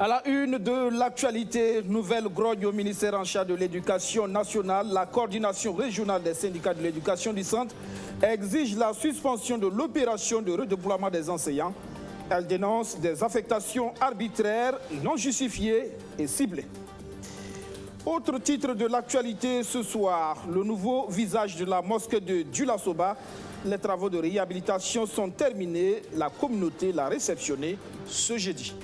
À la une de l'actualité, nouvelle grogne au ministère en charge de l'Éducation nationale. La coordination régionale des syndicats de l'éducation du centre exige la suspension de l'opération de redéploiement des enseignants. Elle dénonce des affectations arbitraires, non justifiées et ciblées. Autre titre de l'actualité ce soir, le nouveau visage de la mosquée de Dioula-Soba. Les travaux de réhabilitation sont terminés. La communauté l'a réceptionné ce jeudi.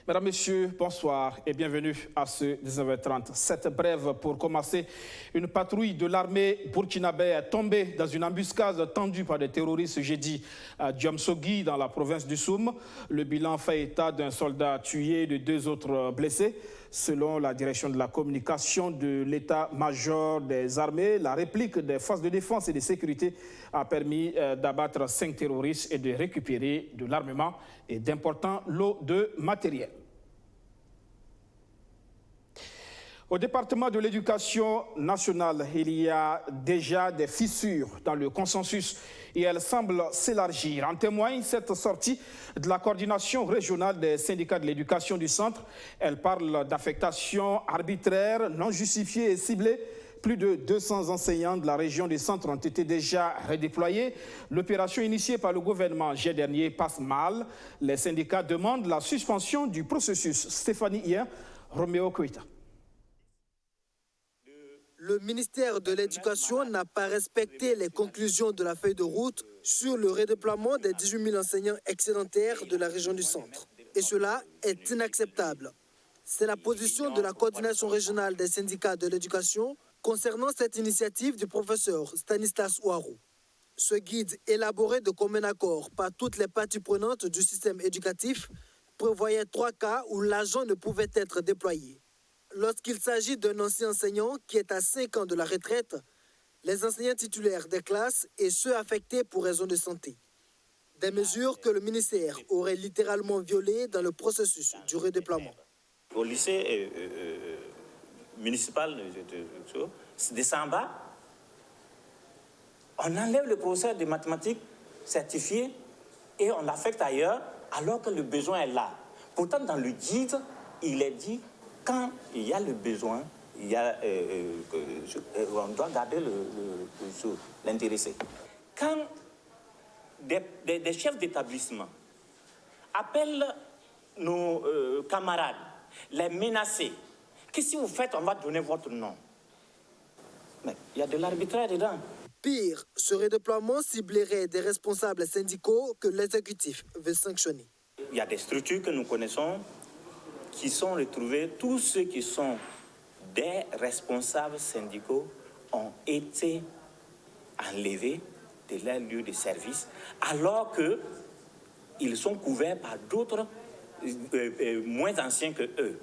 Mesdames, Messieurs, bonsoir et bienvenue à ce 19h30. Cette brève pour commencer. Une patrouille de l'armée burkinabé est tombée dans une embuscade tendue par des terroristes jeudi à Diamsogui, dans la province du Soum. Le bilan fait état d'un soldat tué et de 2 autres blessés. Selon la direction de la communication de l'état-major des armées, la réplique des forces de défense et de sécurité a permis d'abattre 5 terroristes et de récupérer de l'armement et d'importants lots de matériel. Au département de l'éducation nationale, il y a déjà des fissures dans le consensus et elles semblent s'élargir. En témoigne cette sortie de la coordination régionale des syndicats de l'éducation du centre. Elle parle d'affectations arbitraires, non justifiées et ciblées. Plus de 200 enseignants de la région du centre ont été déjà redéployés. L'opération initiée par le gouvernement juillet dernier passe mal. Les syndicats demandent la suspension du processus. Stéphanie Hien, Roméo Koïta. Le ministère de l'Éducation n'a pas respecté les conclusions de la feuille de route sur le redéploiement des 18 000 enseignants excédentaires de la région du centre. Et cela est inacceptable. C'est la position de la coordination régionale des syndicats de l'éducation concernant cette initiative du professeur Stanislas Ouarou. Ce guide, élaboré de commun accord par toutes les parties prenantes du système éducatif, prévoyait 3 cas où l'agent ne pouvait être déployé. Lorsqu'il s'agit d'un ancien enseignant qui est à 5 ans de la retraite, les enseignants titulaires des classes et ceux affectés pour raison de santé. Des mesures que le ministère aurait littéralement violées dans le processus du redéploiement. Au lycée municipal de Samba, on enlève le professeur de mathématiques certifié et on l'affecte ailleurs alors que le besoin est là. Pourtant, dans le guide, il est dit quand il y a le besoin, il y a, on doit garder l'intéressé. Quand des chefs d'établissement appellent nos camarades, les menacer, qu'est-ce que vous faites? On va donner votre nom. Mais il y a de l'arbitraire dedans. Pire, ce redéploiement ciblerait des responsables syndicaux que l'exécutif veut sanctionner. Il y a des structures que nous connaissons qui sont retrouvés, tous ceux qui sont des responsables syndicaux ont été enlevés de leur lieu de service, alors qu'ils sont couverts par d'autres moins anciens que eux.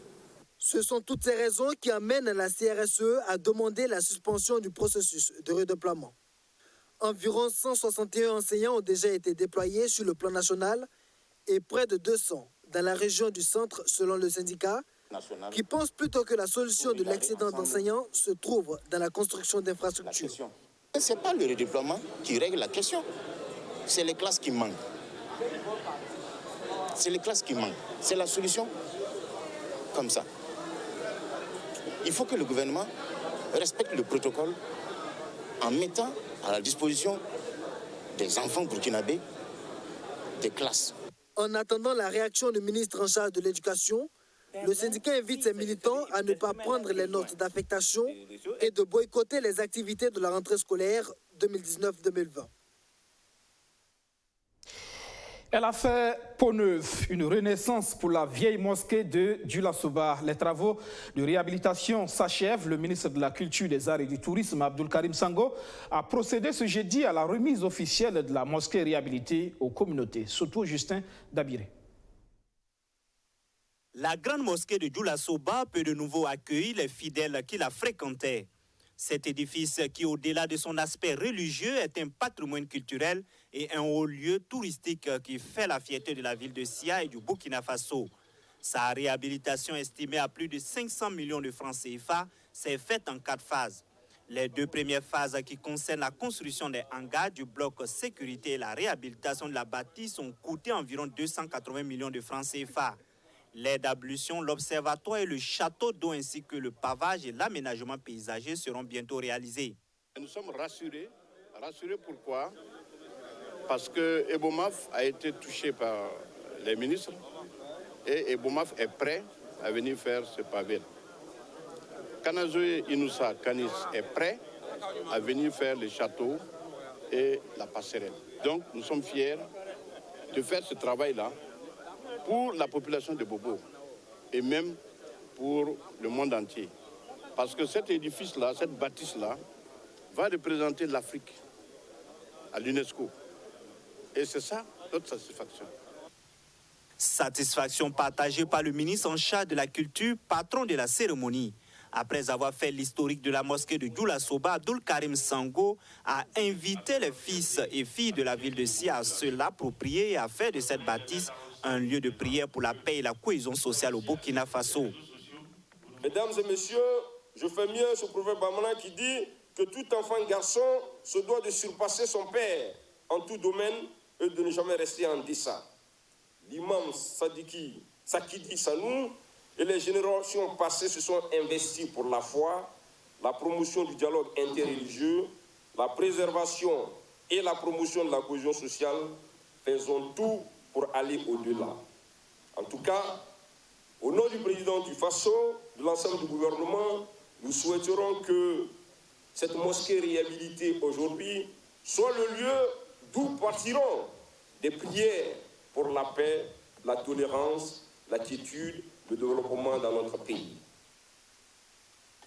Ce sont toutes ces raisons qui amènent la CRSE à demander la suspension du processus de redéploiement. Environ 161 enseignants ont déjà été déployés sur le plan national et près de 200 dans la région du centre, selon le syndicat, qui pense plutôt que la solution de l'excédent d'enseignants se trouve dans la construction d'infrastructures. Ce n'est pas le redéploiement qui règle la question. C'est les classes qui manquent. C'est les classes qui manquent. C'est la solution comme ça. Il faut que le gouvernement respecte le protocole en mettant à la disposition des enfants burkinabés des classes. En attendant la réaction du ministre en charge de l'Éducation, le syndicat invite ses militants à ne pas prendre les notes d'affectation et de boycotter les activités de la rentrée scolaire 2019-2020. Elle a fait peau neuve, une renaissance pour la vieille mosquée de Dioula-Soba. Les travaux de réhabilitation s'achèvent. Le ministre de la Culture, des Arts et du Tourisme, Abdoul Karim Sango, a procédé ce jeudi à la remise officielle de la mosquée réhabilitée aux communautés, surtout Justin Dabiré. La grande mosquée de Dioula-Soba peut de nouveau accueillir les fidèles qui la fréquentaient. Cet édifice qui, au-delà de son aspect religieux, est un patrimoine culturel et un haut lieu touristique qui fait la fierté de la ville de Sia et du Burkina Faso. Sa réhabilitation estimée à plus de 500 millions de francs CFA s'est faite en 4 phases. Les deux premières phases qui concernent la construction des hangars, du bloc sécurité et la réhabilitation de la bâtisse ont coûté environ 280 millions de francs CFA. L'aide d'ablution, l'observatoire et le château d'eau ainsi que le pavage et l'aménagement paysager seront bientôt réalisés. Nous sommes rassurés. Rassurés pourquoi? Parce que Ebomaf a été touché par les ministres et Ebomaf est prêt à venir faire ce pavé. Kanazoe Inoussa Kanis est prêt à venir faire le château et la passerelle. Donc nous sommes fiers de faire ce travail-là pour la population de Bobo et même pour le monde entier. Parce que cet édifice-là, cette bâtisse-là, va représenter l'Afrique à l'UNESCO. Et c'est ça notre satisfaction. Satisfaction partagée par le ministre en charge de la culture, patron de la cérémonie. Après avoir fait l'historique de la mosquée de Djoula Soba, Abdul Karim Sango a invité les fils et filles de la ville de Sia à se l'approprier et à faire de cette bâtisse un lieu de prière pour la paix et la cohésion sociale au Burkina Faso. Mesdames et messieurs, je fais mieux ce proverbe bamana qui dit que tout enfant garçon se doit de surpasser son père en tout domaine et de ne jamais rester en deçà. L'imam Sakidi Sanou et les générations passées se sont investis pour la foi, la promotion du dialogue interreligieux, la préservation et la promotion de la cohésion sociale. Faisons tout pour aller au-delà. En tout cas, au nom du président du Faso, de l'ensemble du gouvernement, nous souhaiterons que cette mosquée réhabilitée aujourd'hui soit le lieu d'où partiront des prières pour la paix, la tolérance, la quiétude, le développement dans notre pays.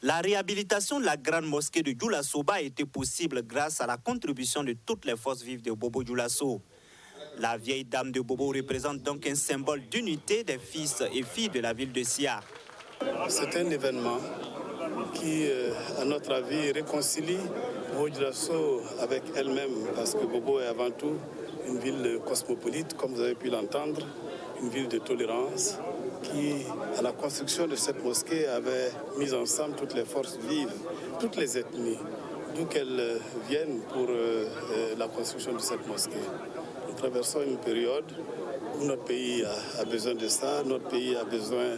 La réhabilitation de la grande mosquée de Djoula Soba a été possible grâce à la contribution de toutes les forces vives de Bobo Djoulasso. La vieille dame de Bobo représente donc un symbole d'unité des fils et filles de la ville de Sia. C'est un événement qui, à notre avis, réconcilie Bobo Djoulasso avec elle-même, parce que Bobo est avant tout une ville cosmopolite, comme vous avez pu l'entendre, une ville de tolérance, qui, à la construction de cette mosquée, avait mis ensemble toutes les forces vives, toutes les ethnies, d'où qu'elles viennent pour la construction de cette mosquée. Nous traversons une période où notre pays a besoin de ça, notre pays a besoin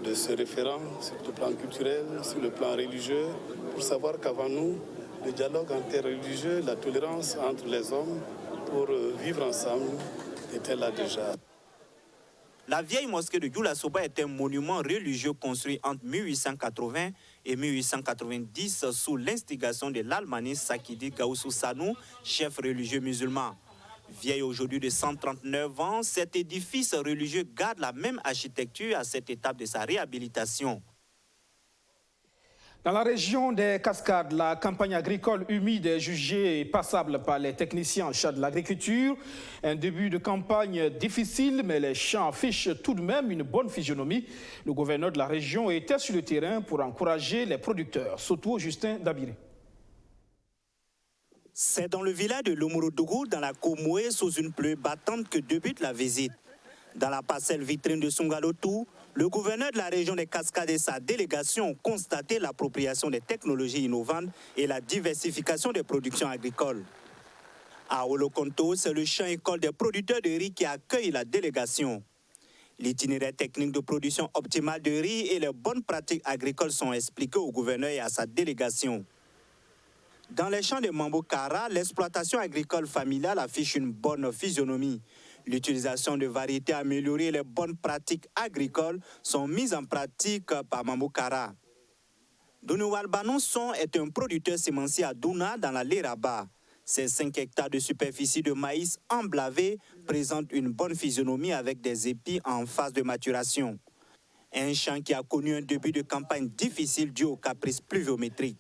de ce référent sur le plan culturel, sur le plan religieux, pour savoir qu'avant nous, le dialogue interreligieux, la tolérance entre les hommes pour vivre ensemble était là déjà. La vieille mosquée de Djoula Soba est un monument religieux construit entre 1880 et 1890 sous l'instigation de l'Almaniste Sakidi Gaussou Sanou, chef religieux musulman. Vieille aujourd'hui de 139 ans, cet édifice religieux garde la même architecture à cette étape de sa réhabilitation. Dans la région des Cascades, la campagne agricole humide est jugée passable par les techniciens en charge de l'agriculture. Un début de campagne difficile, mais les champs affichent tout de même une bonne physionomie. Le gouverneur de la région était sur le terrain pour encourager les producteurs. Surtout Justin Dabiré. C'est dans le village de Lomouroudougou, dans la Komoué, sous une pluie battante que débute la visite. Dans la parcelle vitrine de Sungalotou, le gouverneur de la région des Cascades et sa délégation ont constaté l'appropriation des technologies innovantes et la diversification des productions agricoles. À Olokonto, c'est le champ-école des producteurs de riz qui accueille la délégation. L'itinéraire technique de production optimale de riz et les bonnes pratiques agricoles sont expliqués au gouverneur et à sa délégation. Dans les champs de Mambo-Kara, l'exploitation agricole familiale affiche une bonne physionomie. L'utilisation de variétés améliorées et les bonnes pratiques agricoles sont mises en pratique par Mambo-Kara. Donoual Banonson est un producteur sémencier à Douna dans la Léraba. Ses 5 hectares de superficie de maïs emblavé présentent une bonne physionomie avec des épis en phase de maturation. Un champ qui a connu un début de campagne difficile dû aux caprices pluviométriques.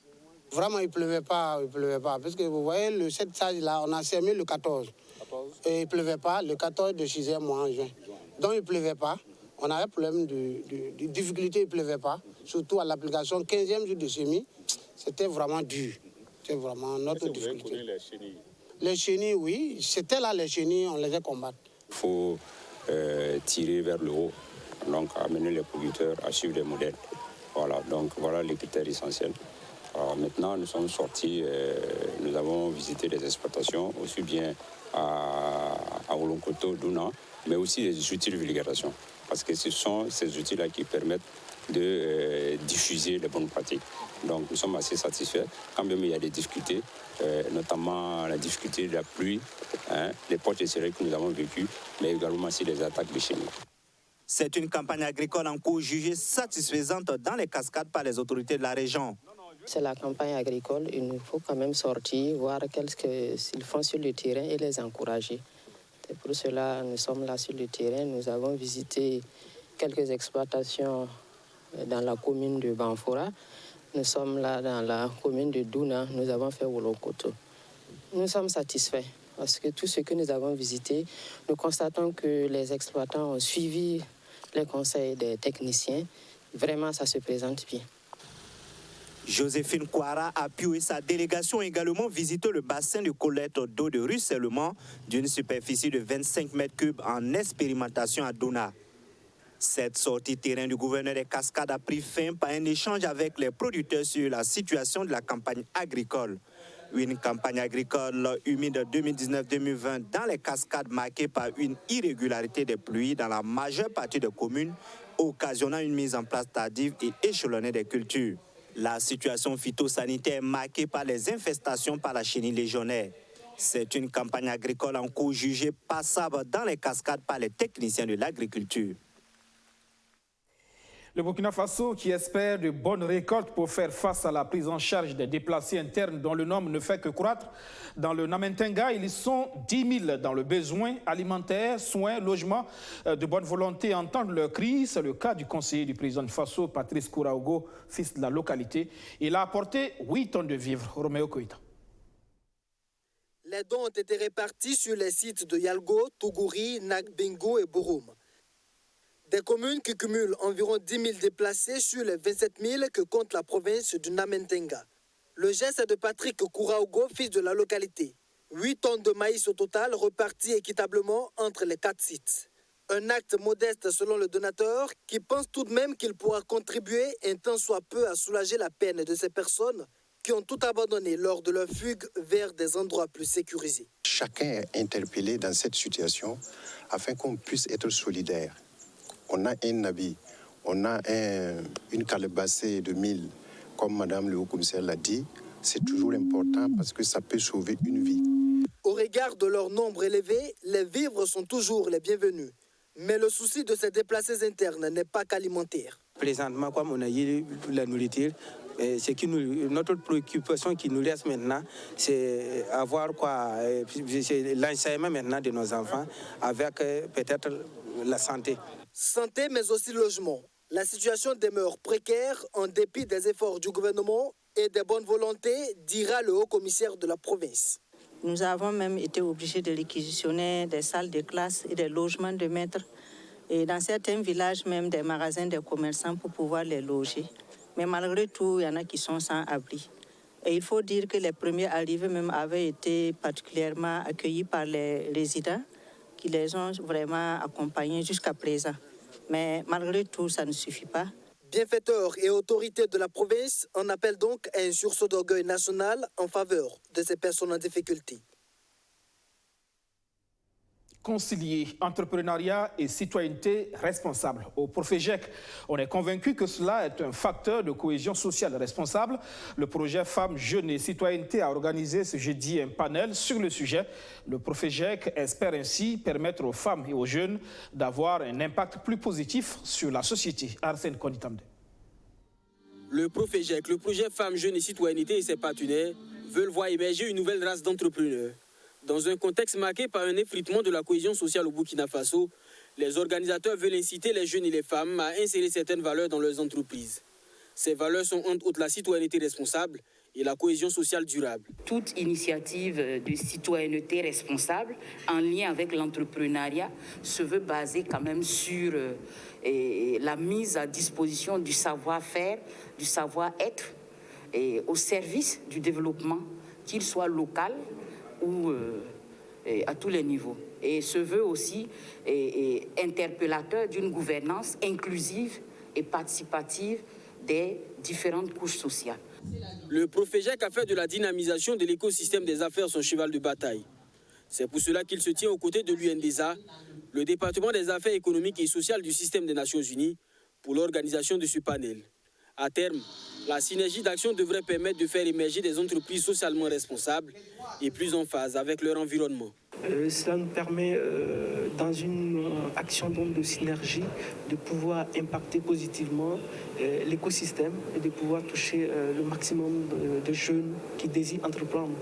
Vraiment, il ne pleuvait pas. Parce que vous voyez, cette sage-là, on a semé le 14. Et il ne pleuvait pas le 14 de 6e mois en juin. Donc il ne pleuvait pas. On avait problème de difficulté, il ne pleuvait pas. Surtout à l'application 15e jour de semis. C'était vraiment dur. C'était vraiment notre difficulté. Vous avez connu les chenilles? Les chenilles, oui. C'était là les chenilles, on les a combattues. Il faut tirer vers le haut, donc amener les producteurs à suivre les modèles. Voilà, donc voilà les critères essentiels. Maintenant, nous sommes sortis, nous avons visité les exploitations, aussi bien à Olonkoto, Douna, mais aussi les outils de vulgarisation. Parce que ce sont ces outils-là qui permettent de diffuser les bonnes pratiques. Donc nous sommes assez satisfaits, quand même il y a des difficultés, notamment la difficulté de la pluie, les poches de céréales que nous avons vécues, mais également aussi les attaques de chenilles. C'est une campagne agricole en cours jugée satisfaisante dans les cascades par les autorités de la région. C'est la campagne agricole, il nous faut quand même sortir, voir ce qu'ils font sur le terrain et les encourager. C'est pour cela que nous sommes là sur le terrain. Nous avons visité quelques exploitations dans la commune de Banfora. Nous sommes là dans la commune de Douna. Nous avons fait Wolonkoto. Nous sommes satisfaits parce que tout ce que nous avons visité, nous constatons que les exploitants ont suivi les conseils des techniciens. Vraiment, ça se présente bien. Joséphine Kouara a pu et sa délégation également visité le bassin de collecte d'eau de ruissellement d'une superficie de 25 mètres cubes en expérimentation à Douna. Cette sortie terrain du gouverneur des Cascades a pris fin par un échange avec les producteurs sur la situation de la campagne agricole. Une campagne agricole humide 2019-2020 dans les Cascades marquée par une irrégularité des pluies dans la majeure partie des communes, occasionnant une mise en place tardive et échelonnée des cultures. La situation phytosanitaire est marquée par les infestations par la chenille légionnaire. C'est une campagne agricole en cours jugée passable dans les Cascades par les techniciens de l'agriculture. Le Burkina Faso qui espère de bonnes récoltes pour faire face à la prise en charge des déplacés internes dont le nombre ne fait que croître. Dans le Namentenga, ils sont 10 000 dans le besoin alimentaire, soins, logement, de bonne volonté à entendre leurs cris. C'est le cas du conseiller du président du Faso, Patrice Kouraogo, fils de la localité. Il a apporté 8 tonnes de vivres. Roméo Koïta. Les dons ont été répartis sur les sites de Yalgo, Tougouri, Nagbingo et Bouroum. Des communes qui cumulent environ 10 000 déplacés sur les 27 000 que compte la province du Namentenga. Le geste est de Patrick Kouraogo, fils de la localité. 8 tonnes de maïs au total reparties équitablement entre les 4 sites. Un acte modeste selon le donateur qui pense tout de même qu'il pourra contribuer un tant soit peu à soulager la peine de ces personnes qui ont tout abandonné lors de leur fugue vers des endroits plus sécurisés. Chacun est interpellé dans cette situation afin qu'on puisse être solidaire. On a un habit, on a une calebassée de 1000, comme Madame le Haut-Commissaire l'a dit, c'est toujours important parce que ça peut sauver une vie. Au regard de leur nombre élevé, les vivres sont toujours les bienvenus. Mais le souci de ces déplacés internes n'est pas qu'alimentaire. Présentement, comme on a eu la nourriture, notre préoccupation qui nous reste maintenant, c'est avoir l'enseignement maintenant de nos enfants avec peut-être la santé. Santé, mais aussi logement. La situation demeure précaire en dépit des efforts du gouvernement et des bonnes volontés, dira le haut-commissaire de la province. Nous avons même été obligés de réquisitionner des salles de classe et des logements de maîtres. Et dans certains villages, même des magasins de commerçants pour pouvoir les loger. Mais malgré tout, il y en a qui sont sans abri. Et il faut dire que les premiers arrivés même avaient été particulièrement accueillis par les résidents qui les ont vraiment accompagnés jusqu'à présent. Mais malgré tout, ça ne suffit pas. Bienfaiteurs et autorités de la province en appellent donc à un sursaut d'orgueil national en faveur de ces personnes en difficulté. Concilier entrepreneuriat et citoyenneté responsable. Au Profegec, on est convaincu que cela est un facteur de cohésion sociale responsable. Le projet Femmes, Jeunes et Citoyenneté a organisé ce jeudi un panel sur le sujet. Le Profegec espère ainsi permettre aux femmes et aux jeunes d'avoir un impact plus positif sur la société. Arsène Konitamde. Le Profegec, le projet Femmes, Jeunes et Citoyenneté et ses partenaires veulent voir émerger une nouvelle race d'entrepreneurs. Dans un contexte marqué par un effritement de la cohésion sociale au Burkina Faso, les organisateurs veulent inciter les jeunes et les femmes à insérer certaines valeurs dans leurs entreprises. Ces valeurs sont entre autres la citoyenneté responsable et la cohésion sociale durable. Toute initiative de citoyenneté responsable en lien avec l'entrepreneuriat se veut baser quand même sur la mise à disposition du savoir-faire, du savoir-être au service du développement, qu'il soit local ou à tous les niveaux. Et se veut aussi interpellateur d'une gouvernance inclusive et participative des différentes couches sociales. Le Profejec a fait de la dynamisation de l'écosystème des affaires son cheval de bataille. C'est pour cela qu'il se tient aux côtés de l'UNDESA, le département des affaires économiques et sociales du système des Nations Unies, pour l'organisation de ce panel. À terme, la synergie d'action devrait permettre de faire émerger des entreprises socialement responsables et plus en phase avec leur environnement. Cela nous permet, dans une action de synergie, de pouvoir impacter positivement l'écosystème et de pouvoir toucher le maximum de jeunes qui désirent entreprendre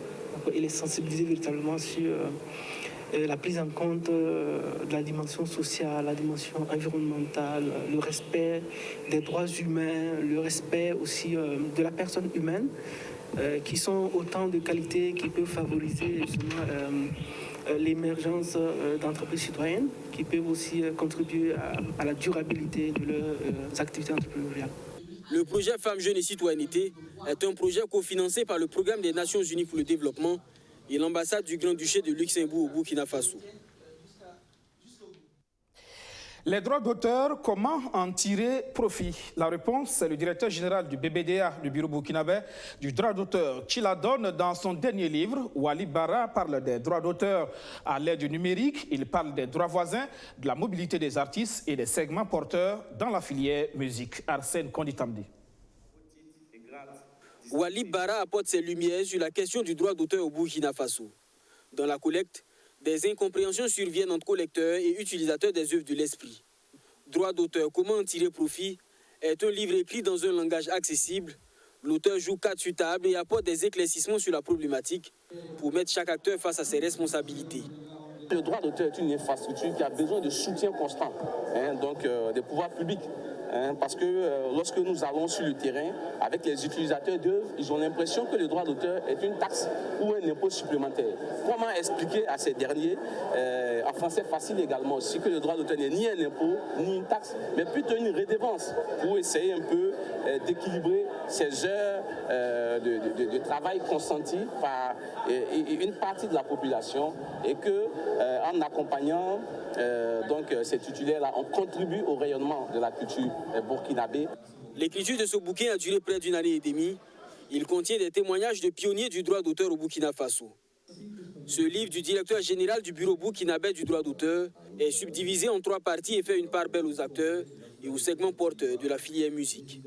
et les sensibiliser véritablement sur la prise en compte de la dimension sociale, la dimension environnementale, le respect des droits humains, le respect aussi de la personne humaine, qui sont autant de qualités qui peuvent favoriser l'émergence d'entreprises citoyennes, qui peuvent aussi contribuer à la durabilité de leurs activités entrepreneuriales. Le projet Femmes, Jeunes et Citoyenneté est un projet cofinancé par le Programme des Nations Unies pour le développement et l'ambassade du Grand-Duché de Luxembourg au Burkina Faso. Les droits d'auteur, comment en tirer profit? La réponse, c'est le directeur général du BBDA, du Bureau burkinabé du droit d'auteur, qui la donne dans son dernier livre. Wali Bara parle des droits d'auteur à l'ère du numérique. Il parle des droits voisins, de la mobilité des artistes et des segments porteurs dans la filière musique. Arsène Konditamdi. Wali Bara apporte ses lumières sur la question du droit d'auteur au Burkina Faso. Dans la collecte, des incompréhensions surviennent entre collecteurs et utilisateurs des œuvres de l'esprit. Droit d'auteur, comment en tirer profit est un livre écrit dans un langage accessible. L'auteur joue carte sur table et apporte des éclaircissements sur la problématique pour mettre chaque acteur face à ses responsabilités. Le droit d'auteur est une infrastructure qui a besoin de soutien constant, donc des pouvoirs publics. Parce que lorsque nous allons sur le terrain, avec les utilisateurs d'œuvres, ils ont l'impression que le droit d'auteur est une taxe ou un impôt supplémentaire. Comment expliquer à ces derniers, en français facile également aussi, que le droit d'auteur n'est ni un impôt, ni une taxe, mais plutôt une redevance pour essayer un peu d'équilibrer ces heures de travail consenties par une partie de la population et que, en accompagnant ces titulaires-là, on contribue au rayonnement de la culture burkinabé. L'écriture de ce bouquin a duré près d'une année et demie. Il contient des témoignages de pionniers du droit d'auteur au Burkina Faso. Ce livre du directeur général du bureau burkinabé du droit d'auteur est subdivisé en 3 parties et fait une part belle aux acteurs et aux segments porteurs de la filière musique.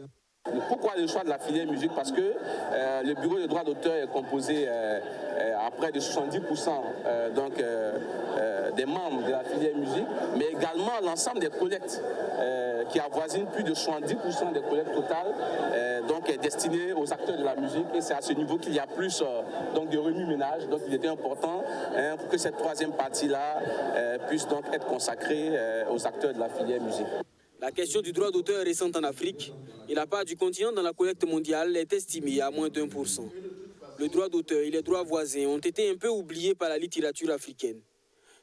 Pourquoi le choix de la filière musique? Parce que le bureau de droit d'auteur est composé à près de 70% des membres de la filière musique, mais également l'ensemble des collectes qui avoisinent plus de 70% des collectes totales, destinées aux acteurs de la musique. Et c'est à ce niveau qu'il y a plus de remue-ménage. Donc il était important pour que cette 3e partie-là puisse donc être consacrée aux acteurs de la filière musique. La question du droit d'auteur récente en Afrique et la part du continent dans la collecte mondiale est estimée à moins d'1%. Le droit d'auteur et les droits voisins ont été un peu oubliés par la littérature africaine.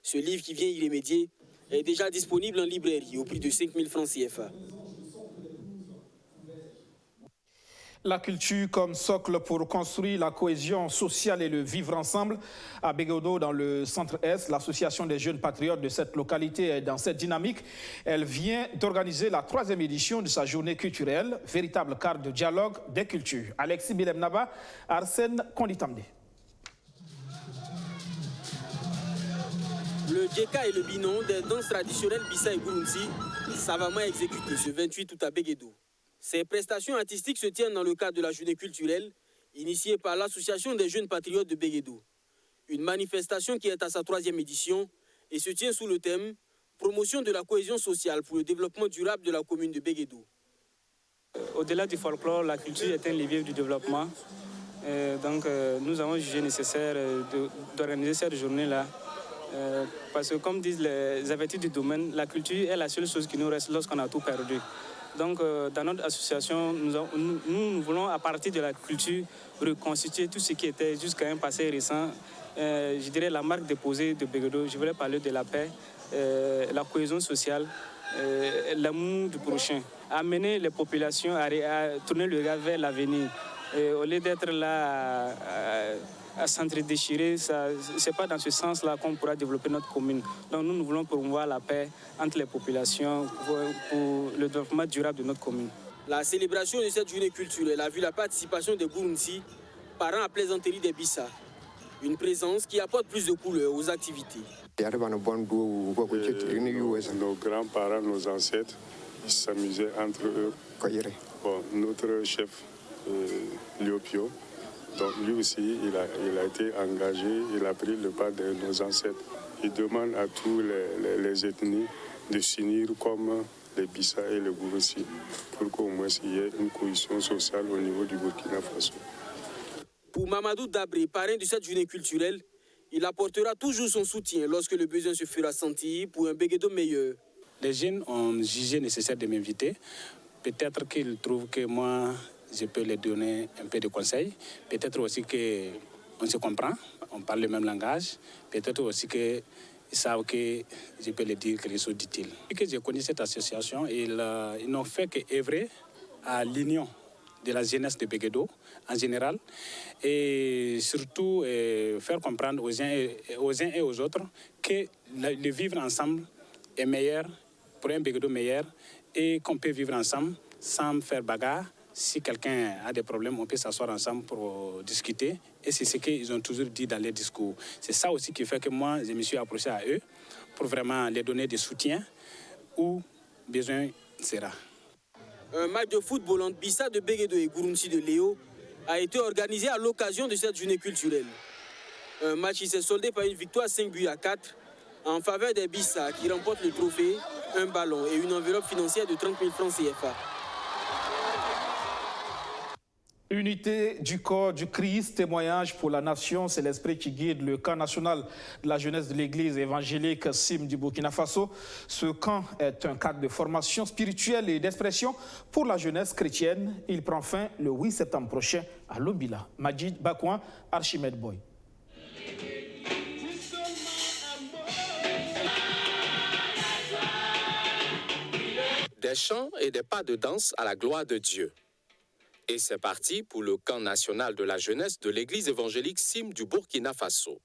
Ce livre qui vient y remédier est déjà disponible en librairie au prix de 5 000 francs CFA. La culture comme socle pour construire la cohésion sociale et le vivre ensemble. À Bégodo, dans le centre-est, l'association des jeunes patriotes de cette localité est dans cette dynamique. Elle vient d'organiser la 3e édition de sa journée culturelle, véritable cadre de dialogue des cultures. Alexis Bilemnaba, Arsène Konditamde. Le djeka et le binon des danses traditionnelles Bissa et Gourounsi, savamment exécutés ce 28 août à Béguédo. Ces prestations artistiques se tiennent dans le cadre de la journée culturelle initiée par l'association des jeunes patriotes de Béguédo. Une manifestation qui est à sa 3e édition et se tient sous le thème « Promotion de la cohésion sociale pour le développement durable de la commune de Béguédo ». Au-delà du folklore, la culture est un levier du développement. Nous avons jugé nécessaire d'organiser cette journée-là. Parce que comme disent les avertis du domaine, la culture est la seule chose qui nous reste lorsqu'on a tout perdu. Donc, dans notre association, nous voulons, à partir de la culture, reconstituer tout ce qui était jusqu'à un passé récent. Je dirais la marque déposée de Béguédo. Je voulais parler de la paix, la cohésion sociale, l'amour du prochain. Amener les populations à tourner le regard vers l'avenir. Au lieu d'être là à s'entre-déchirer, ce n'est pas dans ce sens-là qu'on pourra développer notre commune. Donc nous voulons promouvoir la paix entre les populations pour le développement durable de notre commune. La célébration de cette journée culturelle a vu la participation des Gurunsi, parents à plaisanterie des Bissa. Une présence qui apporte plus de couleurs aux activités. Nos grands-parents, nos ancêtres, ils s'amusaient entre eux. Bon, notre chef, Liopio, donc lui aussi, il a été engagé, il a pris le pas de nos ancêtres. Il demande à tous les ethnies de s'unir comme les Bissa et les Gurunsi, pour qu'au moins il y ait une cohésion sociale au niveau du Burkina Faso. Pour Mamadou Dabré, parrain de cette journée culturelle, il apportera toujours son soutien lorsque le besoin se fera sentir pour un Béguédo meilleur. Les jeunes ont jugé nécessaire de m'inviter. Peut-être qu'ils trouvent que moi, je peux leur donner un peu de conseils. Peut-être aussi qu'on se comprend, on parle le même langage. Peut-être aussi qu'ils savent que je peux leur dire quelque chose d'utile. Depuis que j'ai connu cette association, ils n'ont fait qu'œuvrer à l'union de la jeunesse de Béguédo en général et surtout faire comprendre aux uns et aux autres que le vivre ensemble est meilleur pour un Béguédo meilleur et qu'on peut vivre ensemble sans faire bagarre. Si quelqu'un a des problèmes, on peut s'asseoir ensemble pour discuter et c'est ce qu'ils ont toujours dit dans les discours. C'est ça aussi qui fait que moi, je me suis approché à eux pour vraiment les donner des soutiens où besoin sera. Un match de football entre Bissa de Béguédo et Gurunsi de Léo a été organisé à l'occasion de cette journée culturelle. Un match qui s'est soldé par une victoire 5-4 en faveur des Bissa qui remportent le trophée, un ballon et une enveloppe financière de 30 000 francs CFA. Unité du corps du Christ, témoignage pour la nation, c'est l'esprit qui guide le camp national de la jeunesse de l'église évangélique SIM du Burkina Faso. Ce camp est un cadre de formation spirituelle et d'expression pour la jeunesse chrétienne. Il prend fin le 8 septembre prochain à Lobila. Majid Bakouan, Archimède Boy. Des chants et des pas de danse à la gloire de Dieu. Et c'est parti pour le camp national de la jeunesse de l'église évangélique SIM du Burkina Faso.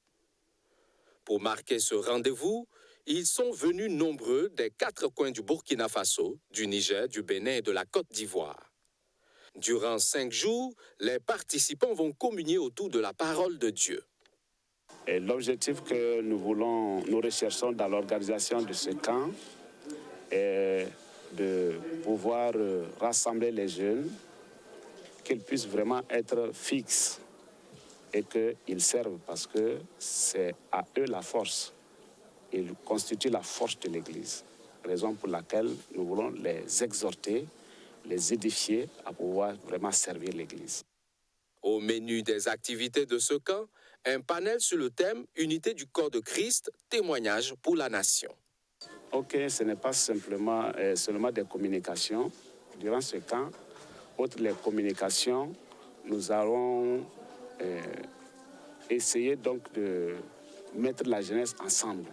Pour marquer ce rendez-vous, ils sont venus nombreux des 4 coins du Burkina Faso, du Niger, du Bénin et de la Côte d'Ivoire. Durant 5 jours, les participants vont communier autour de la parole de Dieu. L'objectif que nous recherchons dans l'organisation de ce camp est de pouvoir rassembler les jeunes, qu'ils puissent vraiment être fixes et qu'ils servent parce que c'est à eux la force. Ils constituent la force de l'Église. Raison pour laquelle nous voulons les exhorter, les édifier à pouvoir vraiment servir l'Église. Au menu des activités de ce camp, un panel sur le thème « Unité du corps de Christ, témoignage pour la nation ». Ok, ce n'est pas seulement des communications. Durant ce camp, outre les communications, nous allons essayer donc de mettre la jeunesse ensemble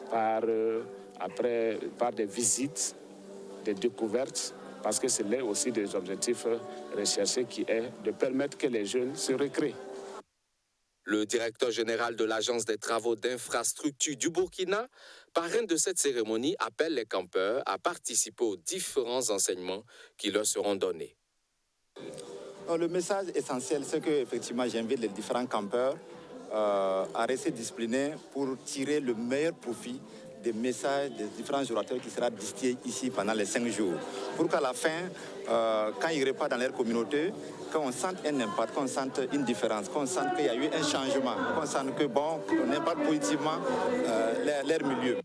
par des visites, des découvertes, parce que c'est l'un aussi des objectifs recherchés qui est de permettre que les jeunes se recréent. Le directeur général de l'Agence des travaux d'infrastructure du Burkina, parrain de cette cérémonie, appelle les campeurs à participer aux différents enseignements qui leur seront donnés. Le message essentiel, c'est que effectivement, j'invite les différents campeurs à rester disciplinés pour tirer le meilleur profit des messages des différents orateurs qui sera distillés ici pendant les 5 jours. Pour qu'à la fin, quand ils repartent dans leur communauté, qu'on sente un impact, qu'on sente une différence, qu'on sente qu'il y a eu un changement, qu'on sente que on impacte positivement leur milieu.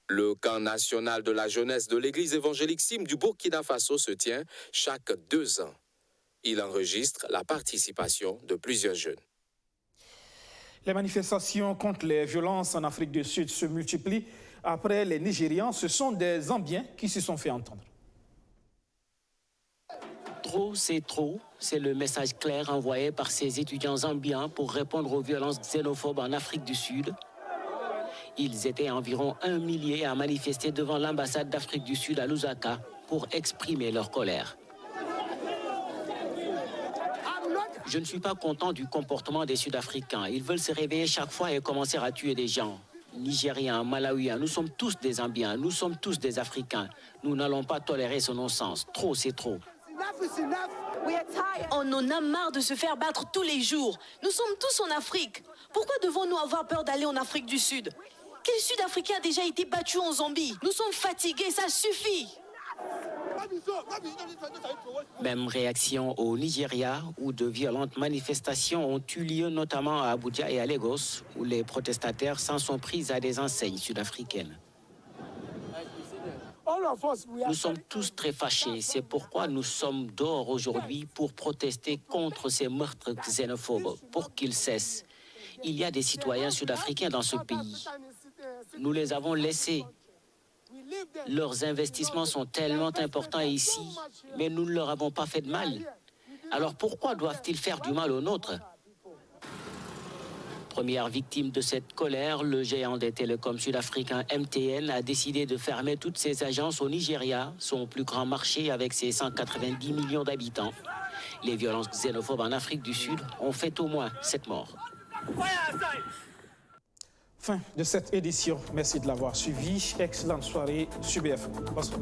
Le camp national de la jeunesse de l'église évangélique SIM du Burkina Faso se tient chaque 2 ans. Il enregistre la participation de plusieurs jeunes. Les manifestations contre les violences en Afrique du Sud se multiplient. Après les Nigérians, ce sont des Zambiens qui se sont fait entendre. Trop, c'est trop. C'est le message clair envoyé par ces étudiants zambiens pour répondre aux violences xénophobes en Afrique du Sud. Ils étaient environ 1 millier à manifester devant l'ambassade d'Afrique du Sud à Lusaka pour exprimer leur colère. Je ne suis pas content du comportement des Sud-Africains. Ils veulent se réveiller chaque fois et commencer à tuer des gens. Nigériens, Malawiens, nous sommes tous des Zambiens, nous sommes tous des Africains. Nous n'allons pas tolérer ce non-sens. Trop, c'est trop. On en a marre de se faire battre tous les jours. Nous sommes tous en Afrique. Pourquoi devons-nous avoir peur d'aller en Afrique du Sud? Quel Sud-Africain a déjà été battu en Zambie? Nous sommes fatigués, ça suffit. Même réaction au Nigeria, où de violentes manifestations ont eu lieu, notamment à Abuja et à Lagos, où les protestataires s'en sont pris à des enseignes sud-africaines. Nous sommes tous très fâchés. C'est pourquoi nous sommes dehors aujourd'hui pour protester contre ces meurtres xénophobes, pour qu'ils cessent. Il y a des citoyens sud-africains dans ce pays. Nous les avons laissés. Leurs investissements sont tellement importants ici, mais nous ne leur avons pas fait de mal. Alors pourquoi doivent-ils faire du mal aux nôtres? Première victime de cette colère, le géant des télécoms sud-africains MTN a décidé de fermer toutes ses agences au Nigeria, son plus grand marché avec ses 190 millions d'habitants. Les violences xénophobes en Afrique du Sud ont fait au moins 7 morts. Fin de cette édition. Merci de l'avoir suivi. Excellente soirée sur BFM. Bonsoir.